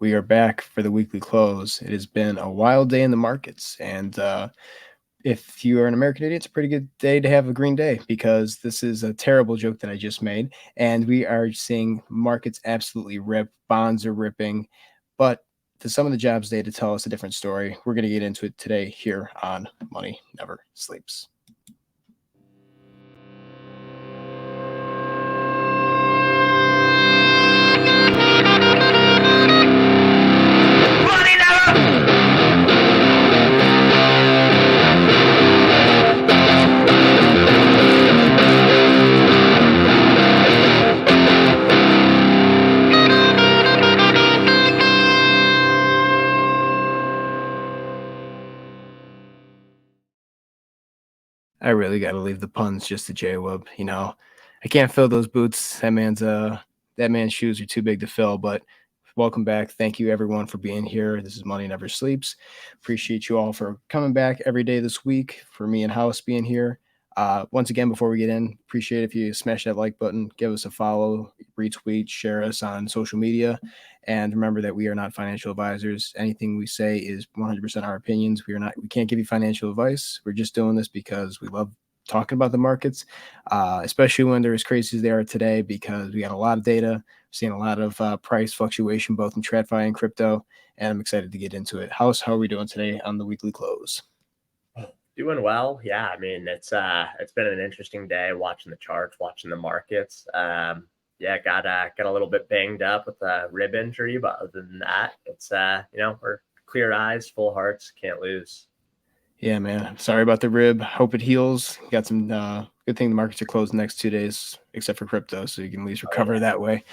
We are back for the weekly close. It has been a wild day in the markets, and if you are an American idiot, it's a pretty good day to have a green day because this is a terrible joke that I just made, and we are seeing markets absolutely rip. Bonds are ripping, but to some of the jobs day to tell us a different story. We're going to get into it today here on Money Never Sleeps. I really got to leave the puns just to J-Wub. I can't fill those boots. That man's shoes are too big to fill. But welcome back. Thank you everyone for being here. This is Money Never Sleeps. Appreciate you all for coming back every day this week. For me and House being here. Once again, before we get in, appreciate if you smash that like button, give us a follow, retweet, share us on social media. And remember that we are not financial advisors. Anything we say is 100% our opinions. We can't give you financial advice. We're just doing this because we love talking about the markets, especially when they're as crazy as they are today, because we got a lot of data, seeing a lot of price fluctuation, both in TradFi and crypto. And I'm excited to get into it. How are we doing today on the weekly close? Doing well. Yeah, I mean, it's been an interesting day watching the charts, watching the markets. Yeah, got a little bit banged up with a rib injury, but other than that, it's we're clear eyes, full hearts, can't lose. Yeah, man. Sorry about the rib. Hope it heals. Got some good thing the markets are closed the next 2 days, except for crypto, so you can at least recover that way.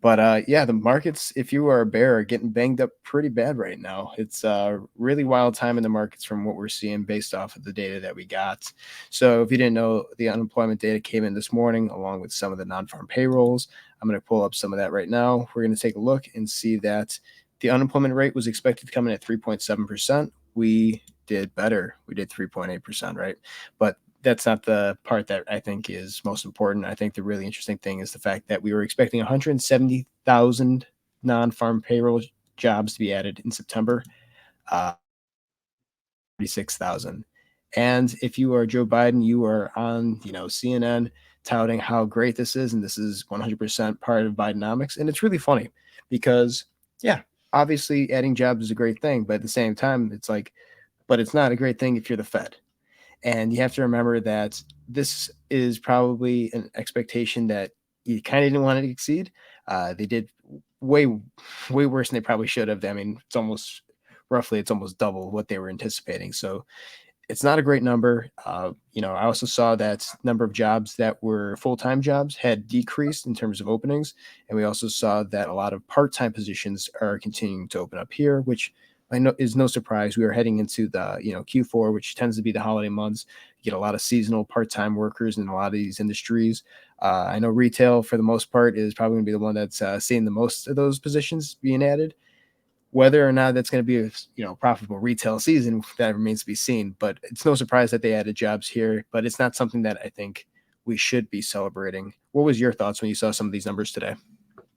But yeah, the markets, if you are a bear, are getting banged up pretty bad right now. It's a really wild time in the markets from what we're seeing based off of the data that we got. So if you didn't know, the unemployment data came in this morning along with some of the non-farm payrolls. I'm going to pull up some of that right now. We're going to take a look and see that the unemployment rate was expected to come in at 3.7%. We did better. We did 3.8%, right? But that's not the part that I think is most important. I think the really interesting thing is the fact that we were expecting 170,000 non-farm payroll jobs to be added in September, 36,000. And if you are Joe Biden, you are on, CNN touting how great this is, and this is 100% part of Bidenomics. And it's really funny because, yeah, obviously adding jobs is a great thing, but at the same time, it's like, but it's not a great thing if you're the Fed. And you have to remember that this is probably an expectation that you kind of didn't want to exceed. They did way, way worse than they probably should have. I mean, it's almost double what they were anticipating. So it's not a great number. I also saw that number of jobs that were full-time jobs had decreased in terms of openings. And we also saw that a lot of part-time positions are continuing to open up here, which I know is no surprise. We are heading into the Q4, which tends to be the holiday months. You get a lot of seasonal part-time workers in a lot of these industries. I know retail, for the most part, is probably going to be the one that's seeing the most of those positions being added. Whether or not that's going to be a profitable retail season, that remains to be seen. But it's no surprise that they added jobs here. But it's not something that I think we should be celebrating. What was your thoughts when you saw some of these numbers today?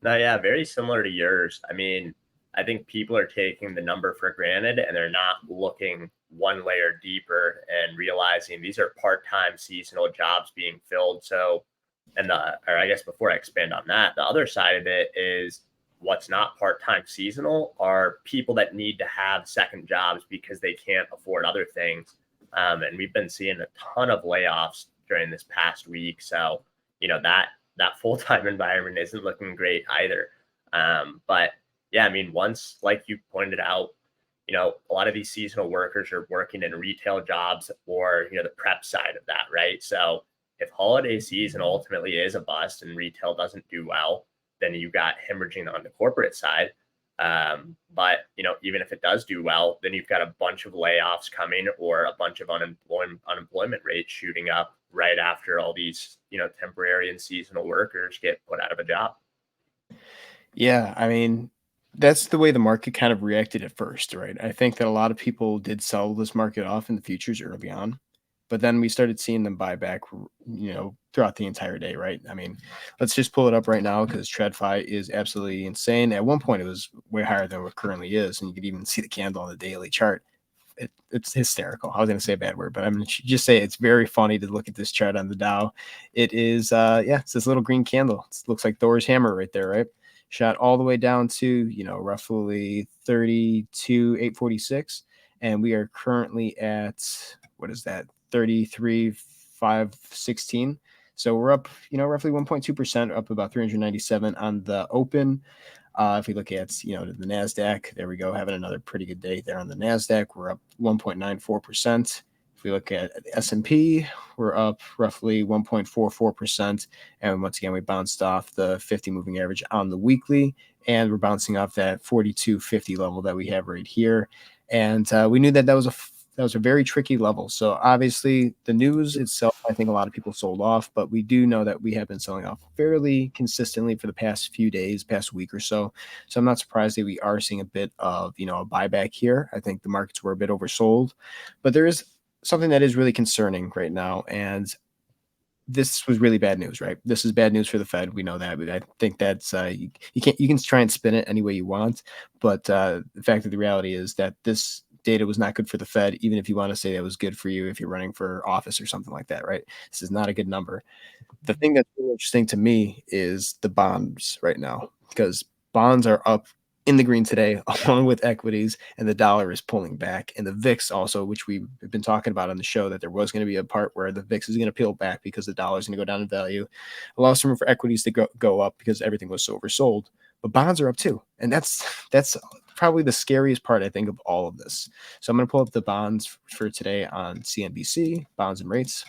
No, yeah, very similar to yours. I mean, I think people are taking the number for granted and they're not looking one layer deeper and realizing these are part-time seasonal jobs being filled. So, or I guess before I expand on that, the other side of it is what's not part-time seasonal are people that need to have second jobs because they can't afford other things. And we've been seeing a ton of layoffs during this past week. So, that full-time environment isn't looking great either. But yeah, I mean, once, like you pointed out, a lot of these seasonal workers are working in retail jobs or, the prep side of that, right? So if holiday season ultimately is a bust and retail doesn't do well, then you got hemorrhaging on the corporate side. But, even if it does do well, then you've got a bunch of layoffs coming or a bunch of unemployment rates shooting up right after all these, temporary and seasonal workers get put out of a job. Yeah, I mean, that's the way the market kind of reacted at first, right? I think that a lot of people did sell this market off in the futures early on but then we started seeing them buy back, throughout the entire day, right? I mean, let's just pull it up right now because TradFi is absolutely insane. At one point, it was way higher than what it currently is, and you could even see the candle on the daily chart. It's hysterical. I was going to say a bad word, but I'm going to just say it's very funny to look at this chart on the Dow. It is, it's this little green candle. It looks like Thor's hammer right there, right? Shot all the way down to, roughly 32,846. And we are currently at, what is that, 33,516. So we're up, roughly 1.2%, up about 397 on the open. If we look at the Nasdaq, there we go, having another pretty good day there on the Nasdaq. We're up 1.94%. If we look at S&P, we're up roughly 1.44%. And once again, we bounced off the 50 moving average on the weekly, and we're bouncing off that 42.50 level that we have right here. And we knew that was a very tricky level. So obviously the news itself, I think a lot of people sold off, but we do know that we have been selling off fairly consistently for the past few days, past week or so. So I'm not surprised that we are seeing a bit of, a buyback here. I think the markets were a bit oversold, but there is something that is really concerning right now. And this was really bad news, right? This is bad news for the Fed. We know that, but I think that's you can try and spin it any way you want, but the fact of the reality is that this data was not good for the Fed, even if you want to say that was good for you if you're running for office or something like that, right? This is not a good number. The thing that's really interesting to me is the bonds right now, because bonds are up in the green today, along with equities, and the dollar is pulling back. And the VIX also, which we've been talking about on the show, that there was going to be a part where the VIX is going to peel back because the dollar is going to go down in value, allows room for equities to go up because everything was so oversold. But bonds are up too, and that's probably the scariest part, I think, of all of this. So I'm going to pull up the bonds for today on CNBC, bonds and rates.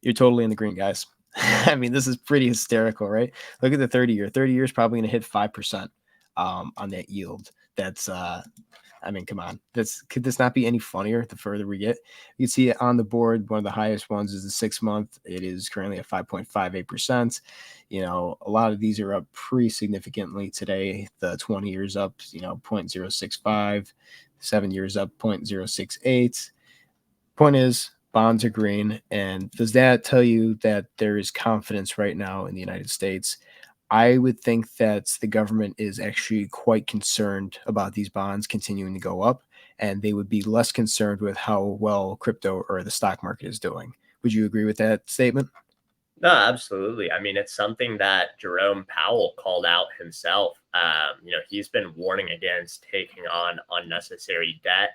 You're totally in the green, guys. I mean, this is pretty hysterical, right? Look at the 30-year. 30 years probably going to hit 5% on that yield. That's, I mean, come on. Could this not be any funnier the further we get? You can see it on the board. One of the highest ones is the 6-month. It is currently at 5.58%. A lot of these are up pretty significantly today. The 20 years up, 0.065. 7 years up, 0.068. Point is, bonds are green. And does that tell you that there is confidence right now in the United States? I would think that the government is actually quite concerned about these bonds continuing to go up, and they would be less concerned with how well crypto or the stock market is doing. Would you agree with that statement? No, absolutely. I mean, it's something that Jerome Powell called out himself. He's been warning against taking on unnecessary debt.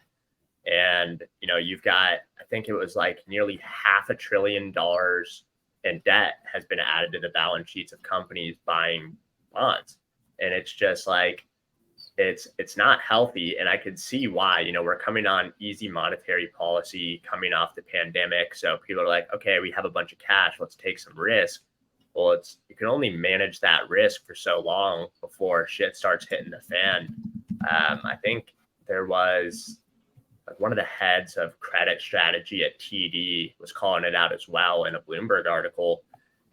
And, you've got, I think it was like nearly $500 billion in debt has been added to the balance sheets of companies buying bonds. And it's just like, it's not healthy. And I could see why. We're coming on easy monetary policy coming off the pandemic. So people are like, okay, we have a bunch of cash, let's take some risk. Well, you can only manage that risk for so long before shit starts hitting the fan. I think there was one of the heads of credit strategy at TD was calling it out as well in a Bloomberg article.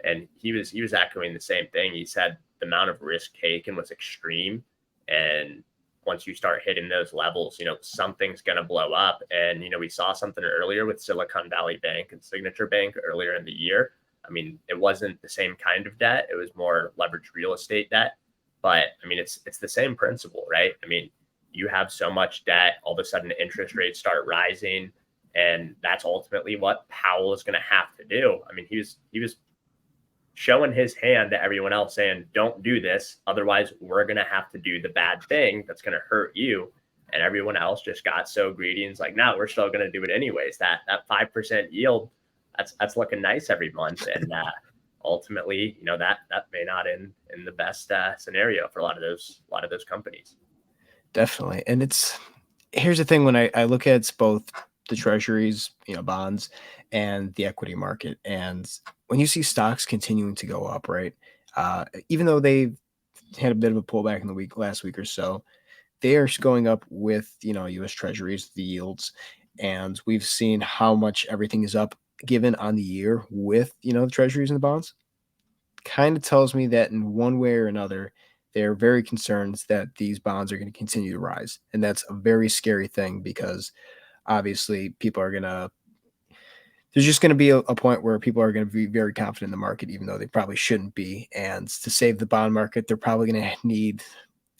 And he was echoing the same thing. He said the amount of risk taken was extreme. And once you start hitting those levels, something's going to blow up. And, we saw something earlier with Silicon Valley Bank and Signature Bank earlier in the year. I mean, it wasn't the same kind of debt. It was more leveraged real estate debt. But I mean, it's the same principle, right? I mean, you have so much debt, all of a sudden interest rates start rising. And that's ultimately what Powell is going to have to do. I mean, he was showing his hand to everyone else saying, don't do this. Otherwise, we're going to have to do the bad thing that's going to hurt you. And everyone else just got so greedy and it's like, no, we're still going to do it anyways. That 5% yield, that's looking nice every month. And ultimately, that may not end in the best scenario for a lot of those companies. Definitely. And here's the thing, when I look at both the treasuries, bonds, and the equity market, and when you see stocks continuing to go up, right? Even though they had a bit of a pullback in the last week or so, they are going up with U.S. Treasuries, the yields, and we've seen how much everything is up given on the year with the Treasuries and the bonds. Kind of tells me that in one way or another, they're very concerned that these bonds are going to continue to rise, and that's a very scary thing because obviously people are going to there's just going to be a point where people are going to be very confident in the market, even though they probably shouldn't be. And to save the bond market, they're probably going to need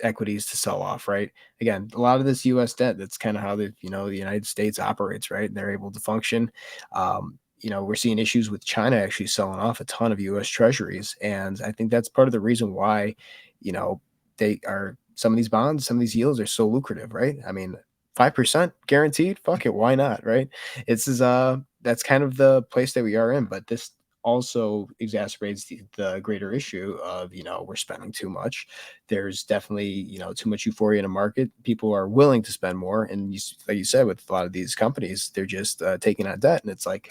equities to sell off, right? Again, a lot of this U.S. debt, that's kind of how the the United States operates, right? They're able to function. We're seeing issues with China actually selling off a ton of U.S. treasuries, and I think that's part of the reason why, you know, they are some of these bonds, some of these yields are so lucrative, right? I mean, 5% guaranteed, fuck it, why not, right? It's is That's kind of the place that we are in, but this also exacerbates the greater issue of we're spending too much. There's definitely too much euphoria in the market. People are willing to spend more, and like you said, with a lot of these companies, they're just taking on debt, and it's like,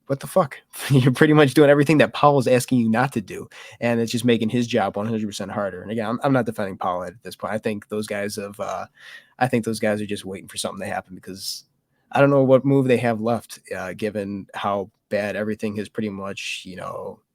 what the fuck? You're pretty much doing everything that Powell is asking you not to do, and it's just making his job 100% harder. And again, I'm not defending Powell at this point. I think those guys are just waiting for something to happen, because I don't know what move they have left, given how bad everything has pretty much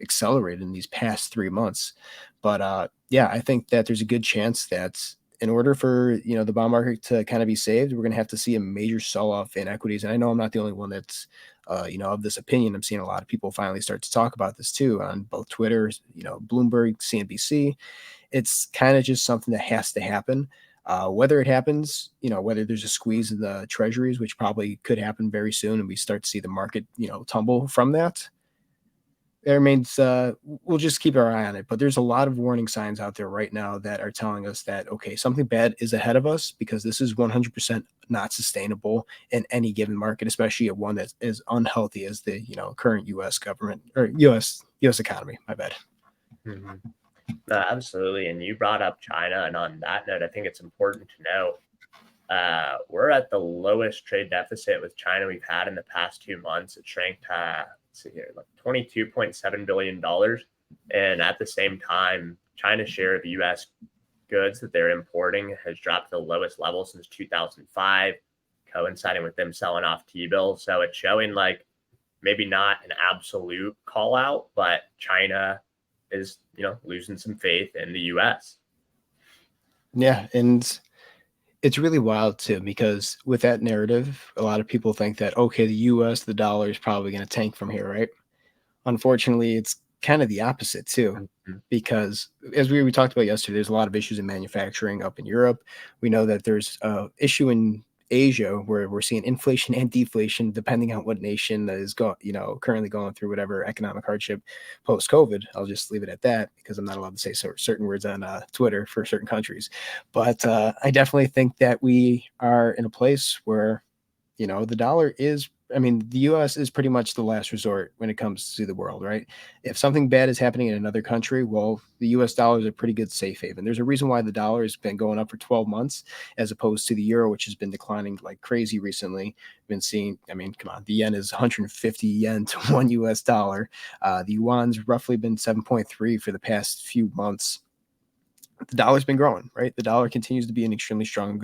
accelerated in these past 3 months. But yeah, I think that there's a good chance that in order for the bond market to kind of be saved, we're going to have to see a major sell off in equities. And I know I'm not the only one that's of this opinion. I'm seeing a lot of people finally start to talk about this too on both Twitter, Bloomberg, CNBC. It's kind of just something that has to happen. Whether it happens, whether there's a squeeze in the treasuries, which probably could happen very soon, and we start to see the market, tumble from that, it remains, we'll just keep our eye on it. But there's a lot of warning signs out there right now that are telling us that, okay, something bad is ahead of us, because this is 100% not sustainable in any given market, especially at one that's as unhealthy as the current U.S. government, or U.S. economy. My bad. Mm-hmm. No, absolutely. And you brought up China, and on that note, I think it's important to know we're at the lowest trade deficit with China we've had in the past 2 months. It shrank to, let's see here, like $22.7 billion. And at the same time, China's share of U.S. goods that they're importing has dropped to the lowest level since 2005, coinciding with them selling off T-bills. So it's showing like maybe not an absolute call out, but China is, losing some faith in the U.S. Yeah, and it's really wild too, because with that narrative, a lot of people think that, okay, the U.S., the dollar is probably going to tank from here, right? Unfortunately, it's kind of the opposite too, Mm-hmm. because as we talked about yesterday, there's a lot of issues in manufacturing up in Europe. We know that there's a issue in Asia where we're seeing inflation and deflation depending on what nation is currently going through whatever economic hardship post COVID. I'll just leave it at that, because I'm not allowed to say certain words on Twitter for certain countries. But I definitely think that we are in a place where the dollar is, I mean, the US is pretty much the last resort when it comes to the world, right? If something bad is happening in another country, well, the US dollar is a pretty good safe haven. There's a reason why the dollar has been going up for 12 months as opposed to the euro, which has been declining like crazy recently. Been seeing, I mean, come on, the yen is 150 yen to one US dollar. The yuan's roughly been 7.3 for the past few months. The dollar's been growing, right? The dollar continues to be an extremely strong,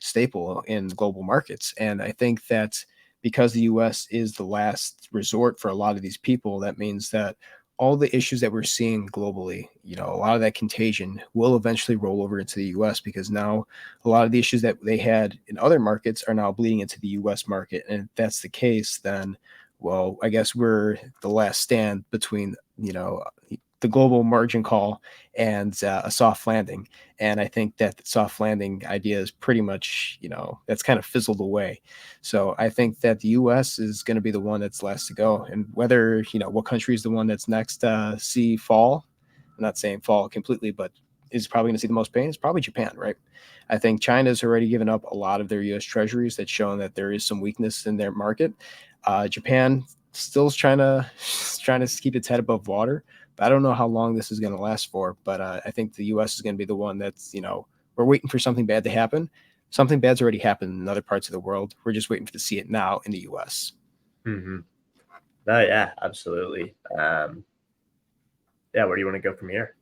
staple in global markets. And I think that because the U.S. is the last resort for a lot of these people, that means that all the issues that we're seeing globally, a lot of that contagion will eventually roll over into the U.S., because now a lot of the issues that they had in other markets are now bleeding into the U.S. market. And if that's the case, then, well, I guess we're the last stand between, the global margin call and a soft landing. And I think that the soft landing idea is pretty much, that's kind of fizzled away. So I think that the U.S. is going to be the one that's last to go. And whether, what country is the one that's next see fall, I'm not saying fall completely, but is probably going to see the most pain, is probably Japan, right? I think China's already given up a lot of their U.S. treasuries. That's showing that there is some weakness in their market. Japan still is trying to keep its head above water. But I don't know how long this is going to last for. But I think the U.S. is going to be the one that's, we're waiting for something bad to happen. Something bad's already happened in other parts of the world. We're just waiting to see it now in the U.S. Mm-hmm. No, yeah, absolutely. Yeah, where do you want to go from here?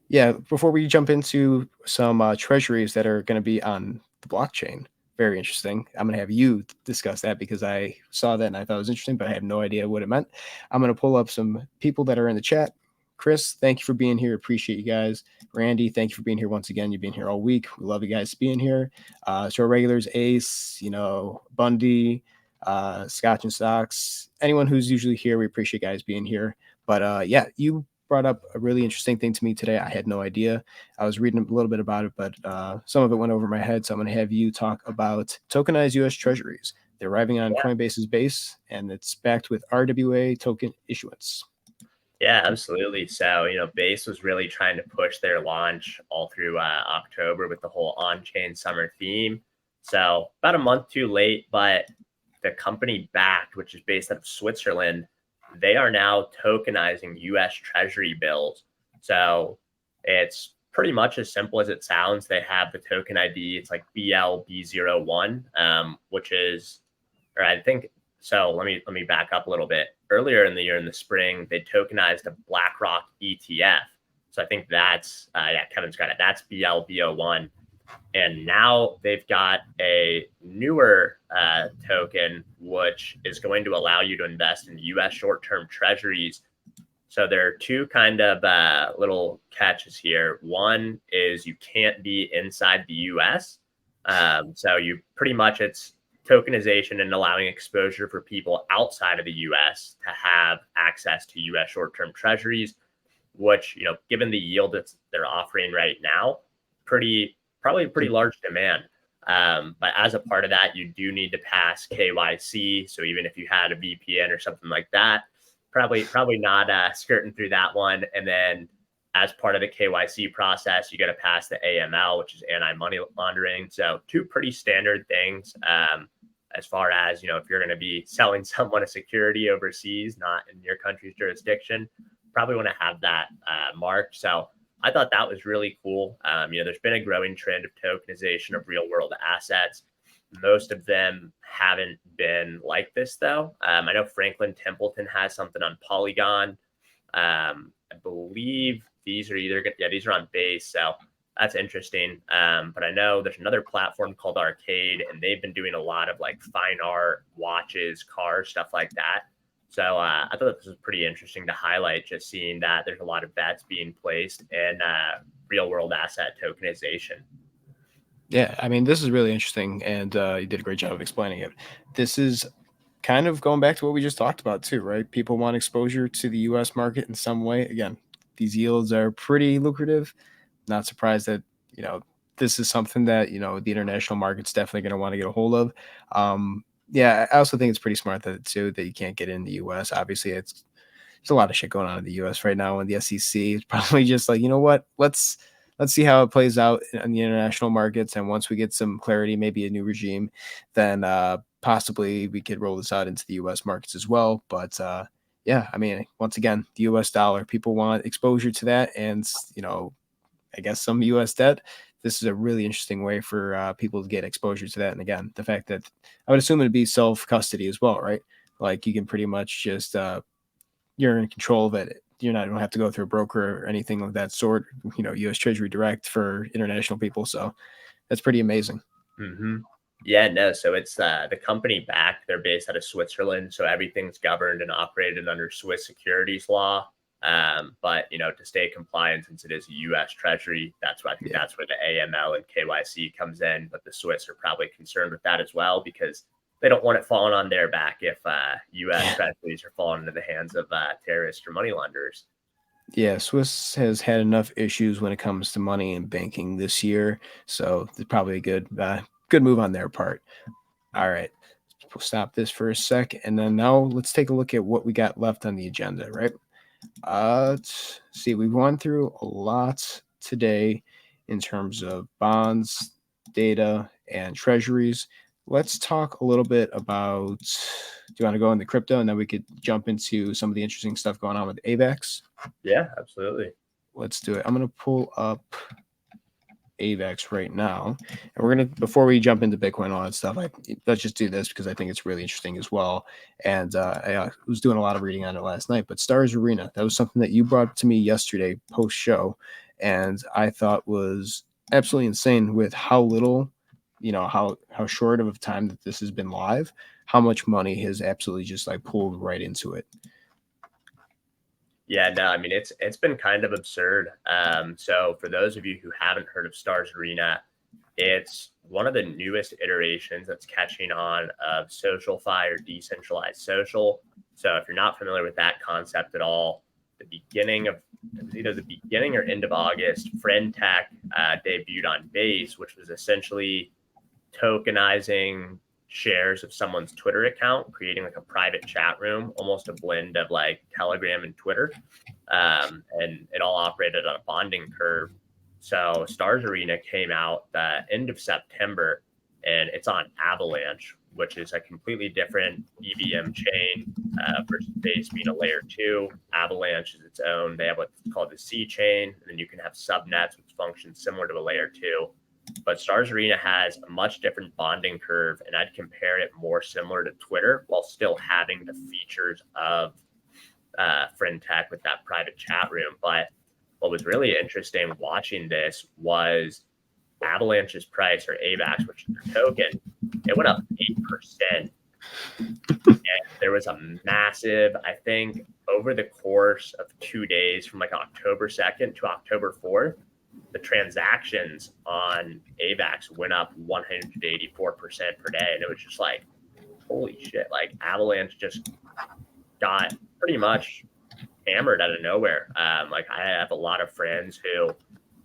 Yeah, before we jump into some treasuries that are going to be on the blockchain, very interesting. I'm going to have you discuss that, because I saw that and I thought it was interesting, but I have no idea what it meant. I'm going to pull up some people that are in the chat. Chris, thank you for being here. Appreciate you guys. Randy, thank you for being here once again. You've been here all week. We love you guys being here. So our regulars, Ace, Bundy, Scotch and Stocks, anyone who's usually here. We appreciate guys being here. But yeah, you brought up a really interesting thing to me today. I had no idea. I was reading a little bit about it, but some of it went over my head. So I'm going to have you talk about tokenized US Treasuries. They're arriving on Yeah, Coinbase's base, and it's backed with RWA token issuance. yeah, absolutely. So, Base was really trying to push their launch all through October with the whole on-chain summer theme. So, about a month too late, but the company backed, which is based out of Switzerland, they are now tokenizing US Treasury bills. So, it's pretty much as simple as it sounds. They have the token ID. It's like BLB01, which is, or I think so. Let me back up a little bit. Earlier in the year, in the spring, they tokenized a BlackRock ETF. So I think that's yeah, Kevin's got it. That's BLBO1, and now they've got a newer token which is going to allow you to invest in U.S. short-term treasuries. So there are two kind of little catches here. One is you can't be inside the U.S. So you pretty much, it's tokenization and allowing exposure for people outside of the U.S. to have access to U.S. short-term treasuries, which, given the yield that they're offering right now, probably pretty large demand. But as a part of that, you do need to pass KYC. So even if you had a VPN or something like that, probably not skirting through that one. And then as part of the KYC process, you got to pass the AML, which is anti-money laundering. So two pretty standard things. As far as, if you're going to be selling someone a security overseas, not in your country's jurisdiction, probably want to have that marked. So I thought that was really cool. There's been a growing trend of tokenization of real world assets. Most of them haven't been like this, though. I know Franklin Templeton has something on Polygon. I believe these are these are on Base. So that's interesting. But I know there's another platform called Arcade, and they've been doing a lot of like fine art, watches, cars, stuff like that. So I thought this was pretty interesting to highlight, just seeing that there's a lot of bets being placed in real world asset tokenization. Yeah, I mean, this is really interesting, and you did a great job of explaining it. This is kind of going back to what we just talked about, too, right? People want exposure to the US market in some way. Again, these yields are pretty lucrative. Not surprised that, you know, this is something that, the international market's definitely going to want to get a hold of. Yeah, I also think it's pretty smart that, too, that you can't get in the US. Obviously, there's a lot of shit going on in the U.S. right now, and the SEC is probably just like, you know what, let's see how it plays out in the international markets, and once we get some clarity, maybe a new regime, then possibly we could roll this out into the U.S. markets as well. But yeah, I mean, once again, the U.S. dollar, people want exposure to that, and I guess some U.S. debt. This is a really interesting way for people to get exposure to that. And again, the fact that I would assume it'd be self custody as well, right? Like you can pretty much just you're in control of it. You don't have to go through a broker or anything of that sort. U.S. Treasury Direct for international people. So that's pretty amazing. Mm-hmm. Yeah, no. So it's the company back. They're based out of Switzerland, so everything's governed and operated under Swiss securities law. But to stay compliant, since it is a U.S. Treasury, that's why I think Yeah, that's where the AML and KYC comes in. But the Swiss are probably concerned with that as well, because they don't want it falling on their back if U.S. yeah, Treasuries are falling into the hands of terrorists or money launderers. yeah. Swiss has had enough issues when it comes to money and banking this year, so it's probably a good move on their part. All right, we'll stop this for a sec, and then now let's take a look at what we got left on the agenda. Right. Let's see. We've gone through a lot today in terms of bonds, data, and treasuries. Let's talk a little bit about. Do you want to go into crypto, and then we could jump into some of the interesting stuff going on with AVAX? Yeah, absolutely. Let's do it. I'm going to pull up AVAX right now, and we're gonna before we jump into Bitcoin and all that stuff. Let's just do this because I think it's really interesting as well. And I was doing a lot of reading on it last night. But Stars Arena, that was something that you brought to me yesterday post show, and I thought was absolutely insane with how little, how short of a time that this has been live, how much money has absolutely just like pulled right into it. Yeah, no, I mean it's been kind of absurd. So for those of you who haven't heard of Stars Arena, It's one of the newest iterations that's catching on of SocialFi or decentralized social. So if you're not familiar with that concept at all, it was either the beginning or end of August, Friend.tech debuted on Base, which was essentially tokenizing shares of someone's Twitter account, creating like a private chat room, almost a blend of like Telegram and Twitter. And it all operated on a bonding curve. So Stars Arena came out the end of September, and it's on Avalanche, which is a completely different EVM chain versus Base being a layer two. Avalanche is its own. They have what's called the C chain, and then you can have subnets, which function similar to a layer two. But Stars Arena has a much different bonding curve, and I'd compare it more similar to Twitter while still having the features of Friend.tech with that private chat room. But what was really interesting watching this was Avalanche's price, or AVAX, which is their token, it went up 8%. And there was a massive, I think, over the course of 2 days from like October 2nd to October 4th, the transactions on AVAX went up 184% per day. And it was just like, holy shit, like Avalanche just got pretty much hammered out of nowhere. Like I have a lot of friends who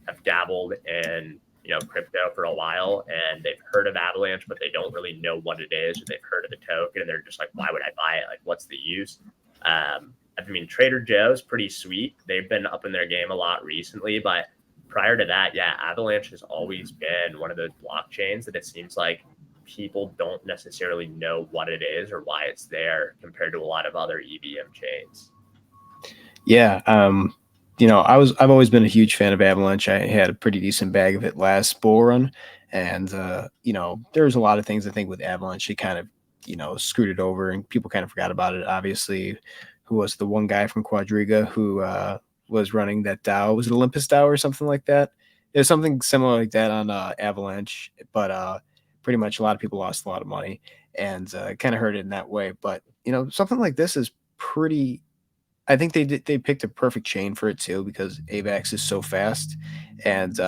have dabbled in crypto for a while, and they've heard of Avalanche, but they don't really know what it is, or they've heard of the token, and they're just like, why would I buy it? Like, what's the use? I mean, Trader Joe's pretty sweet. They've been up in their game a lot recently, but prior to that, yeah, Avalanche has always been one of those blockchains that it seems like people don't necessarily know what it is or why it's there compared to a lot of other EVM chains. Yeah. I've always been a huge fan of Avalanche. I had a pretty decent bag of it last bull run. And, there's a lot of things I think with Avalanche, it kind of, screwed it over and people kind of forgot about it. Obviously, who was the one guy from Quadriga who was running that DAO? Was it Olympus DAO or something like that? It was something similar like that on Avalanche, but pretty much a lot of people lost a lot of money and kind of hurt it in that way. But, something like this is pretty. I think they picked a perfect chain for it too because AVAX is so fast, and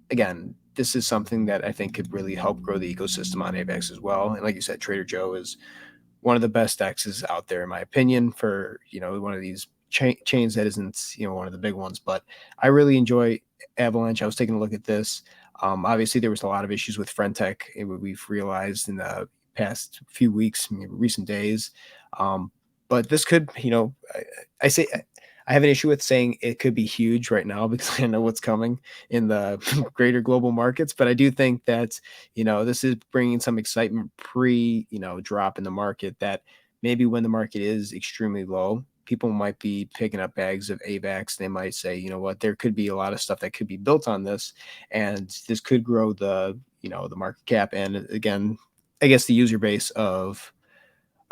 again, this is something that I think could really help grow the ecosystem on AVAX as well. And like you said, Trader Joe is one of the best DEXs out there in my opinion for one of these chains that isn't one of the big ones. But I really enjoy Avalanche. I was taking a look at this. Obviously, there was a lot of issues with Friend.tech. We've realized in the past few weeks, recent days. But this could, I say I have an issue with saying it could be huge right now because I know what's coming in the greater global markets. But I do think that, this is bringing some excitement pre, drop in the market that maybe when the market is extremely low, people might be picking up bags of AVAX. They might say, you know what, there could be a lot of stuff that could be built on this, and this could grow the market cap. And again, I guess the user base of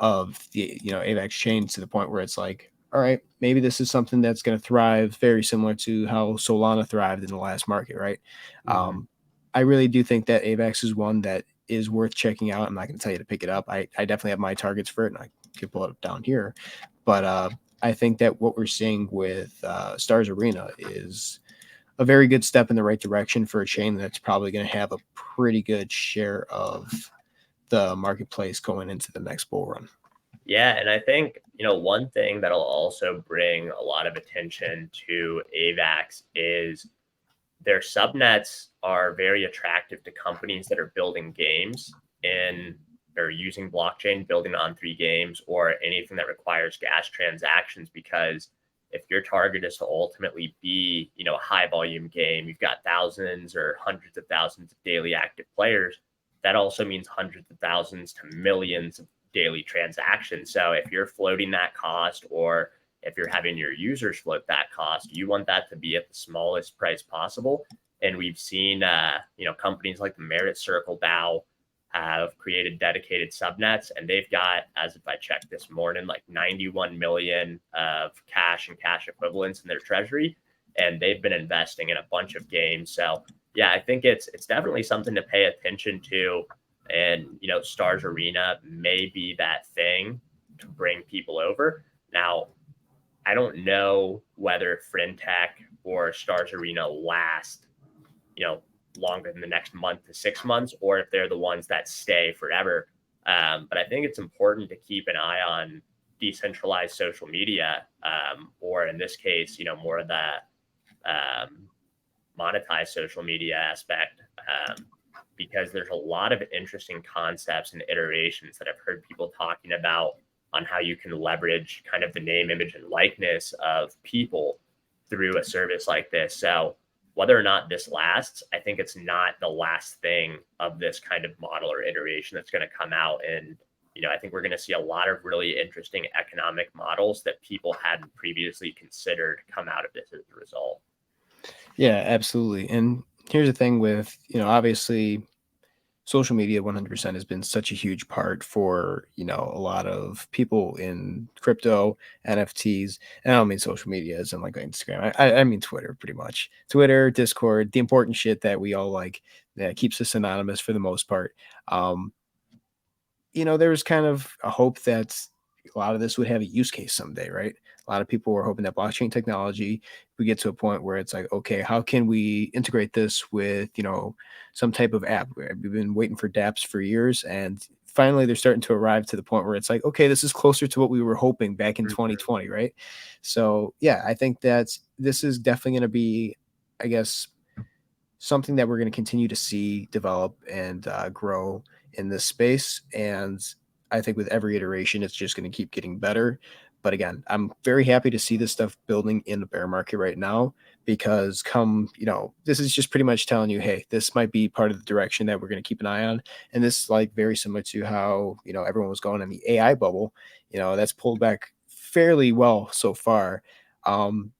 the AVAX chain to the point where it's like, all right, maybe this is something that's going to thrive very similar to how Solana thrived in the last market, right? Mm-hmm. I really do think that AVAX is one that is worth checking out. I'm not going to tell you to pick it up. I definitely have my targets for it, and I could pull it up down here. But I think that what we're seeing with Stars Arena is a very good step in the right direction for a chain that's probably going to have a pretty good share of the marketplace going into the next bull run. Yeah, and I think, one thing that'll also bring a lot of attention to AVAX is their subnets are very attractive to companies that are building games in or using blockchain, building on3 games, or anything that requires gas transactions. Because if your target is to ultimately be, a high volume game, you've got thousands or hundreds of thousands of daily active players. That also means hundreds of thousands to millions of daily transactions. So if you're floating that cost, or if you're having your users float that cost, you want that to be at the smallest price possible. And we've seen, companies like the Merit Circle DAO have created dedicated subnets, and they've got, as if I checked this morning, like 91 million of cash and cash equivalents in their treasury, and they've been investing in a bunch of games. So yeah, I think it's definitely something to pay attention to. And Stars Arena may be that thing to bring people over. Now, I don't know whether Friend.tech or Stars Arena last, longer than the next month to 6 months, or if they're the ones that stay forever. But I think it's important to keep an eye on decentralized social media, or in this case, more of that um, monetize social media aspect, because there's a lot of interesting concepts and iterations that I've heard people talking about on how you can leverage kind of the name, image, and likeness of people through a service like this. So whether or not this lasts, I think it's not the last thing of this kind of model or iteration that's going to come out. And I think we're going to see a lot of really interesting economic models that people hadn't previously considered come out of this as a result. Yeah, absolutely. And here's the thing with, obviously social media 100% has been such a huge part for, a lot of people in crypto, NFTs. And I don't mean social media as in like Instagram. I mean Twitter, pretty much. Twitter, Discord, the important shit that we all like, that keeps us anonymous for the most part. Um, there was kind of a hope that a lot of this would have a use case someday, right? A lot of people were hoping that blockchain technology we get to a point where it's like, okay, how can we integrate this with, some type of app? We've been waiting for dApps for years, and finally they're starting to arrive to the point where it's like, okay, this is closer to what we were hoping back in Mm-hmm. 2020, right? So yeah, I think that this is definitely going to be, I guess, something that we're going to continue to see develop and grow in this space. And I think with every iteration, it's just going to keep getting better. But again, I'm very happy to see this stuff building in the bear market right now because this is just pretty much telling you, hey, this might be part of the direction that we're going to keep an eye on. And this is like very similar to how, everyone was going in the AI bubble, that's pulled back fairly well so far. When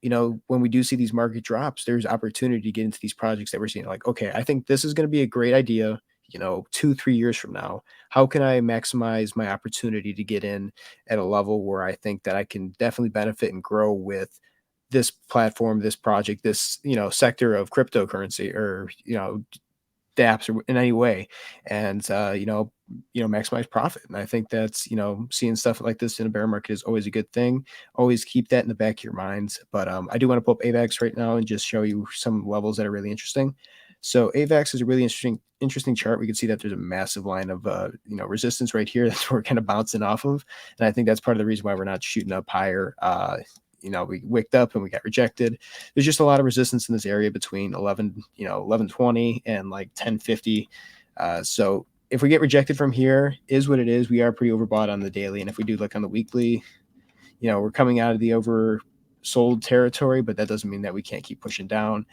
we do see these market drops, there's opportunity to get into these projects that we're seeing. Like, okay, I think this is going to be a great idea. 2, 3 years from now, how can I maximize my opportunity to get in at a level where I think that I can definitely benefit and grow with this platform, this project, this sector of cryptocurrency, or dApps or in any way, and maximize profit. And I think that's seeing stuff like this in a bear market is always a good thing. Always keep that in the back of your minds. But I do want to pull up AVAX right now and just show you some levels that are really interesting. So AVAX is a really interesting chart. We can see that there's a massive line of resistance right here that we're kind of bouncing off of, and I think that's part of the reason why we're not shooting up higher. We wicked up and we got rejected. There's just a lot of resistance in this area between 1120 and like 1050. So if we get rejected from here, is what it is. We are pretty overbought on the daily, and if we do look on the weekly, we're coming out of the oversold territory, but that doesn't mean that we can't keep pushing down.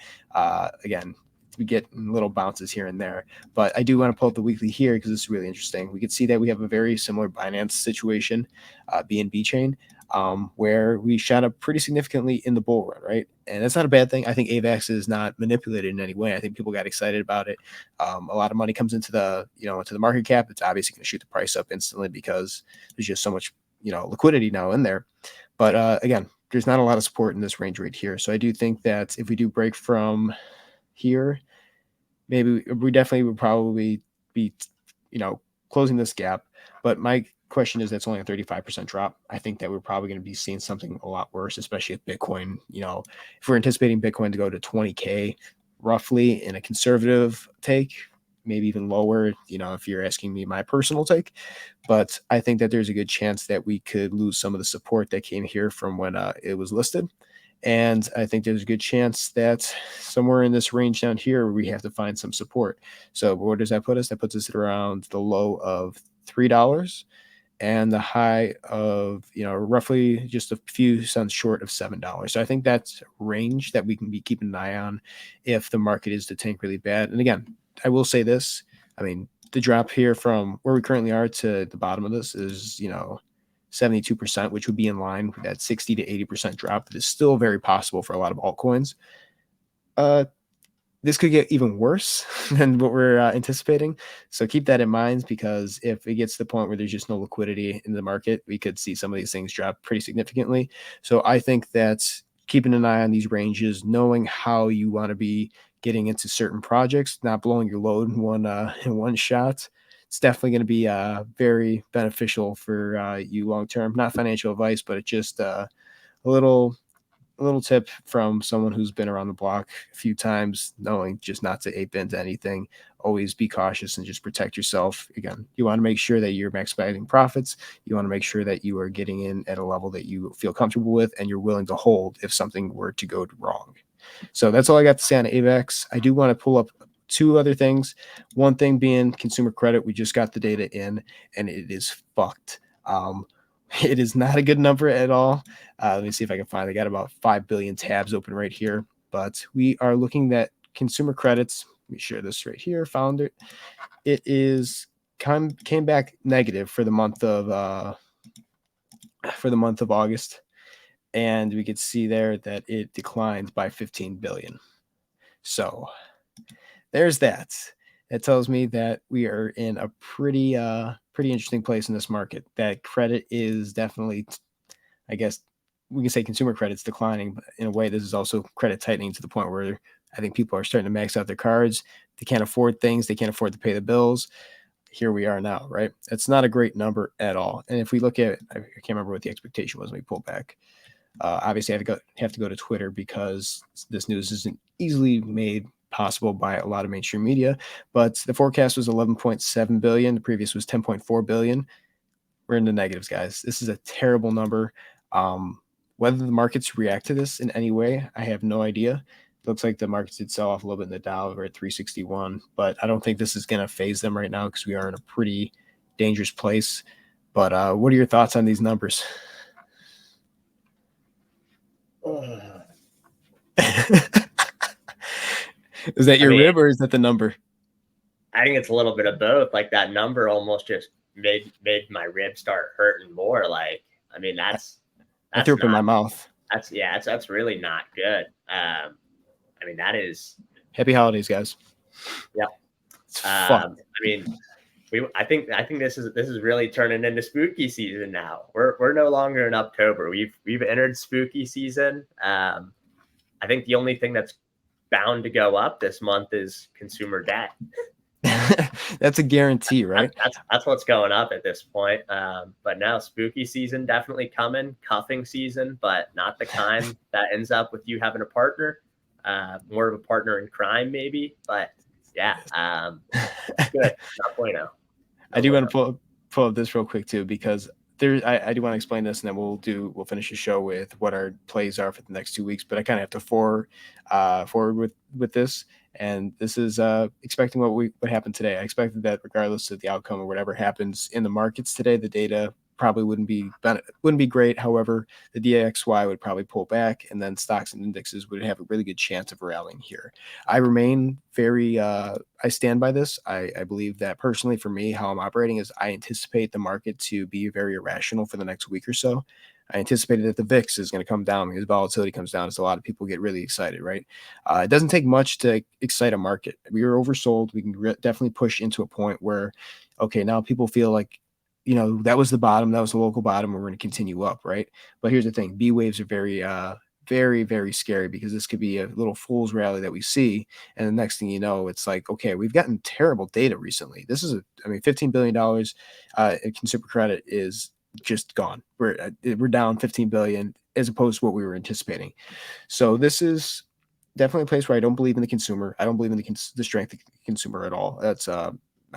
Again, we get little bounces here and there, but I do want to pull up the weekly here because it's really interesting. We can see that we have a very similar Binance situation, BNB chain, where we shot up pretty significantly in the bull run, right? And that's not a bad thing. I think AVAX is not manipulated in any way. I think people got excited about it. A lot of money comes into the market cap. It's obviously going to shoot the price up instantly because there's just so much liquidity now in there. But again, there's not a lot of support in this range right here. So I do think that if we do break from here, maybe we definitely would probably be, closing this gap. But my question is that's only a 35% drop. I think that we're probably going to be seeing something a lot worse, especially if Bitcoin, if we're anticipating Bitcoin to go to 20K roughly in a conservative take, maybe even lower, if you're asking me my personal take. But I think that there's a good chance that we could lose some of the support that came here from when it was listed. And I think there's a good chance that somewhere in this range down here, we have to find some support. So where does that put us? That puts us at around the low of $3 and the high of, roughly just a few cents short of $7. So I think that's range that we can be keeping an eye on if the market is to tank really bad. And again, I will say this. I mean, the drop here from where we currently are to the bottom of this is, 72%, which would be in line with that 60 to 80% drop that is still very possible for a lot of altcoins. Uh, this could get even worse than what we're anticipating. So keep that in mind, because if it gets to the point where there's just no liquidity in the market, we could see some of these things drop pretty significantly. So I think that keeping an eye on these ranges, knowing how you want to be getting into certain projects, not blowing your load in one shot, it's definitely going to be very beneficial for you long term. Not financial advice, but it's just a little a little tip from someone who's been around the block a few times, knowing just not to ape into anything. Always be cautious and just protect yourself. Again, you want to make sure that you're maximizing profits. You want to make sure that you are getting in at a level that you feel comfortable with and you're willing to hold if something were to go wrong. So that's all I got to say on AVAX. I do want to pull up two other things. One thing being consumer credit. We just got the data in, and it is fucked. It is not a good number at all. Let me see if I can find. I got about 5 billion tabs open right here, but we are looking at consumer credits. Let me share this right here. Found it. It is came back negative for the month of August, and we could see there that it declined by 15 billion. So there's that. That tells me that we are in a pretty interesting place in this market. That credit is definitely, I guess we can say consumer credit's declining, but in a way, this is also credit tightening to the point where I think people are starting to max out their cards. They can't afford things. They can't afford to pay the bills. Here we are now, right? It's not a great number at all. And if we look at, I can't remember what the expectation was when we pulled back. Obviously, I have to go to Twitter because this news isn't easily made possible by a lot of mainstream media. But the forecast was 11.7 billion. The previous was 10.4 billion. We're in the negatives, guys. This is a terrible number. Whether the markets react to this in any way, I have no idea. It looks like the markets did sell off a little bit in the Dow. We're at 361, but I don't think this is going to phase them right now because we are in a pretty dangerous place. But what are your thoughts on these numbers? Is that your rib or is that the number? I think it's a little bit of both. Like that number almost just made my ribs start hurting more. Like, I mean, I threw up in my mouth. That's really not good. I mean, that is happy holidays, guys. Yep. I mean, I think this is really turning into spooky season now. We're no longer in October. We've entered spooky season. I think the only thing that's bound to go up this month is consumer debt. That's a guarantee, right? That's what's going up at this point. But now spooky season definitely coming, cuffing season, but not the kind that ends up with you having a partner, more of a partner in crime maybe. But yeah, good. Not bueno. I do want to pull up this real quick too, because I do want to explain this, and then we'll finish the show with what our plays are for the next 2 weeks. But I kind of have to forward with this, and this is expecting what happened today. I expected that regardless of the outcome or whatever happens in the markets today, the data probably wouldn't be great. However, the DXY would probably pull back, and then stocks and indexes would have a really good chance of rallying here. I remain very I stand by this. I believe that personally for me, how I'm operating is I anticipate the market to be very irrational for the next week or so. I anticipated that the VIX is going to come down because volatility comes down as a lot of people get really excited, right? It doesn't take much to excite a market. We are oversold. We can definitely push into a point where, okay, now people feel like, that was the bottom, that was the local bottom, and we're going to continue up, right? But here's the thing: B waves are very, very, very scary because this could be a little fool's rally that we see, and the next thing you know, it's like, okay, we've gotten terrible data recently. This is $15 billion in consumer credit is just gone. We're down 15 billion as opposed to what we were anticipating. So this is definitely a place where I don't believe in the consumer. I don't believe in the strength of the consumer at all. That's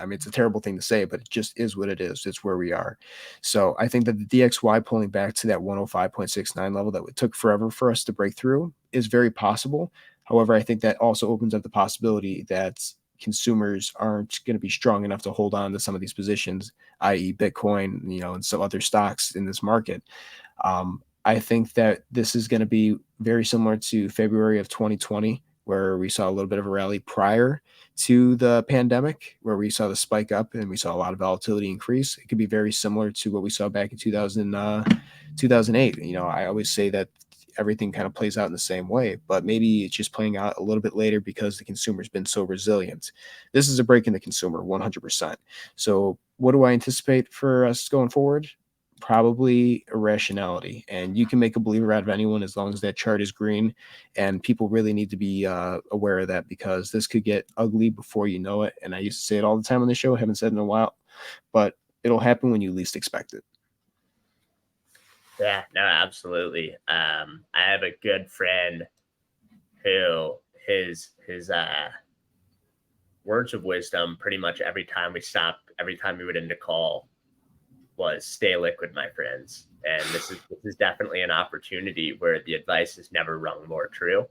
it's a terrible thing to say, but it just is what it is. It's where we are. So I think that the DXY pulling back to that 105.69 level that it took forever for us to break through is very possible. However, I think that also opens up the possibility that consumers aren't going to be strong enough to hold on to some of these positions, i.e. Bitcoin, and some other stocks in this market. I think that this is going to be very similar to February of 2020, where we saw a little bit of a rally prior to the pandemic, where we saw the spike up and we saw a lot of volatility increase. It could be very similar to what we saw back in 2008. I always say that everything kind of plays out in the same way, but maybe it's just playing out a little bit later because the consumer's been so resilient. This is a break in the consumer, 100%. So what do I anticipate for us going forward? Probably irrationality, and you can make a believer out of anyone as long as that chart is green, and people really need to be aware of that because this could get ugly before you know it. And I used to say it all the time on the show. I haven't said it in a while, but it'll happen when you least expect it. Yeah, no, absolutely. I have a good friend who his words of wisdom pretty much every time we stopped, every time we would end a call was stay liquid, my friends. And this is definitely an opportunity where the advice has never rung more true.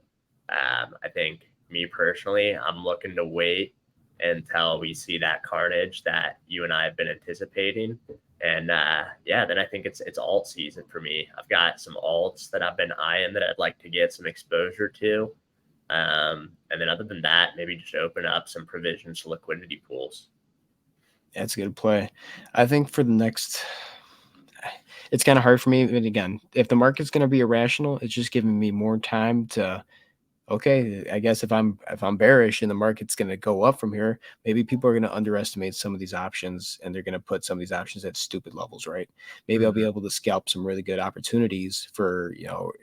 I think me personally, I'm looking to wait until we see that carnage that you and I have been anticipating. And yeah, then I think it's alt season for me. I've got some alts that I've been eyeing that I'd like to get some exposure to. And then other than that, maybe just open up some provisions to liquidity pools. That's a good play. I think for the next, it's kind of hard for me. But again, if the market's going to be irrational, it's just giving me more time to, okay, I guess if I'm bearish and the market's going to go up from here, maybe people are going to underestimate some of these options and they're going to put some of these options at stupid levels, right? Maybe I'll be Mm-hmm. able to scalp some really good opportunities for,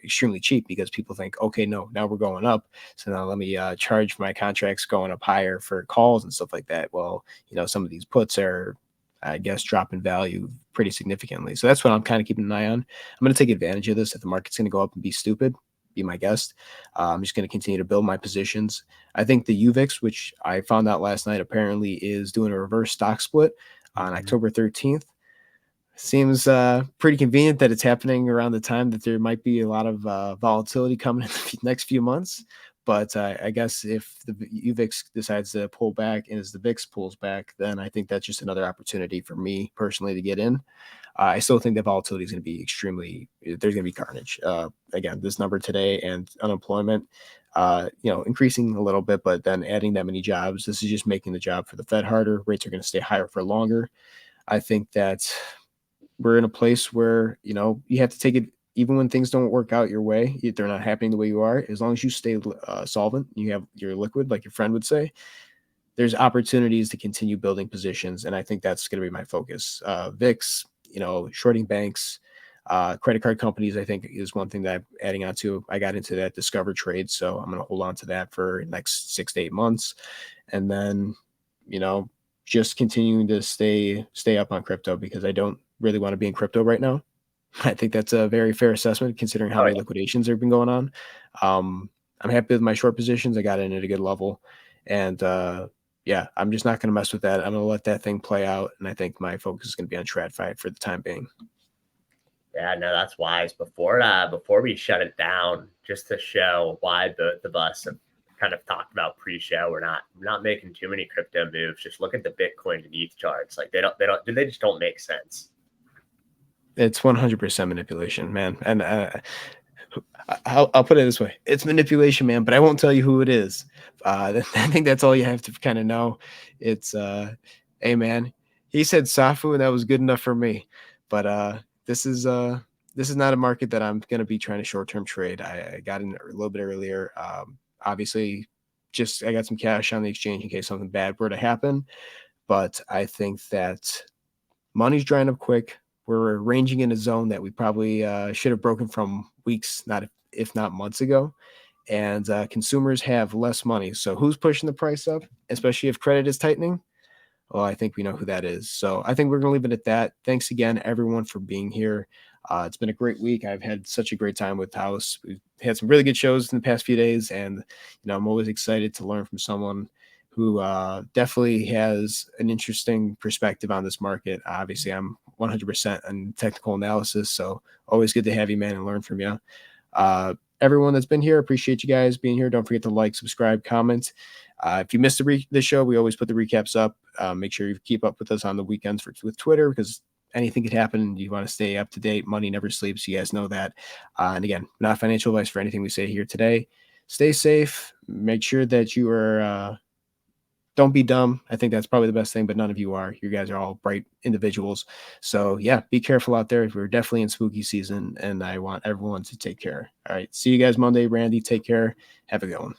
extremely cheap because people think, okay, no, now we're going up. So now let me charge my contracts going up higher for calls and stuff like that. Well, some of these puts are, I guess, drop in value pretty significantly. So that's what I'm kind of keeping an eye on. I'm going to take advantage of this. If the market's going to go up and be stupid, be my guest. I'm just going to continue to build my positions. I think the UVIX, which I found out last night, apparently is doing a reverse stock split on Mm-hmm. October 13th. Seems pretty convenient that it's happening around the time that there might be a lot of volatility coming in the next few months. But I guess if the UVIX decides to pull back and as the VIX pulls back, then I think that's just another opportunity for me personally to get in. I still think that volatility is going to be extremely, there's going to be carnage. Again, this number today and unemployment, increasing a little bit, but then adding that many jobs, this is just making the job for the Fed harder. Rates are going to stay higher for longer. I think that we're in a place where, you have to take it, even when things don't work out your way, they're not happening the way you are, as long as you stay solvent, you're liquid, like your friend would say, there's opportunities to continue building positions, and I think that's going to be my focus. VIX, shorting banks, credit card companies, I think is one thing that I'm adding on to. I got into that Discover trade, so I'm going to hold on to that for the next 6 to 8 months, and then you know just continuing to stay up on crypto because I don't really want to be in crypto right now. I think that's a very fair assessment considering how Oh many yeah. liquidations have been going on. Um, I'm happy with my short positions. I got in at a good level, and yeah, I'm just not going to mess with that. I'm going to let that thing play out, and I think my focus is going to be on TradFi for the time being. Yeah, no, that's wise. Before we shut it down, just to show why both of us have kind of talked about pre-show, we're not making too many crypto moves. Just look at the Bitcoin and ETH charts. Like they just don't make sense. It's 100% manipulation, man. And I'll put it this way: it's manipulation, man. But I won't tell you who it is. I think that's all you have to kind of know. It's hey, man. He said Safu, and that was good enough for me. But this is this is not a market that I'm going to be trying to short term trade. I got in a little bit earlier. Obviously, just I got some cash on the exchange in case something bad were to happen. But I think that money's drying up quick. We're ranging in a zone that we probably should have broken from weeks, not if not months ago. And consumers have less money. So who's pushing the price up, especially if credit is tightening? Well, I think we know who that is. So I think we're going to leave it at that. Thanks again, everyone, for being here. It's been a great week. I've had such a great time with House. We've had some really good shows in the past few days, and I'm always excited to learn from someone who definitely has an interesting perspective on this market. Obviously, I'm 100% on technical analysis, so always good to have you, man, and learn from you. Everyone that's been here, appreciate you guys being here. Don't forget to like, subscribe, comment. If you missed the show, we always put the recaps up. Make sure you keep up with us on the weekends with Twitter because anything could happen. You want to stay up to date. Money never sleeps. You guys know that. And again, not financial advice for anything we say here today. Stay safe. Make sure that you are. Don't be dumb. I think that's probably the best thing, but none of you are. You guys are all bright individuals. So, yeah, be careful out there. We're definitely in spooky season, and I want everyone to take care. All right. See you guys Monday. Randy, take care. Have a good one.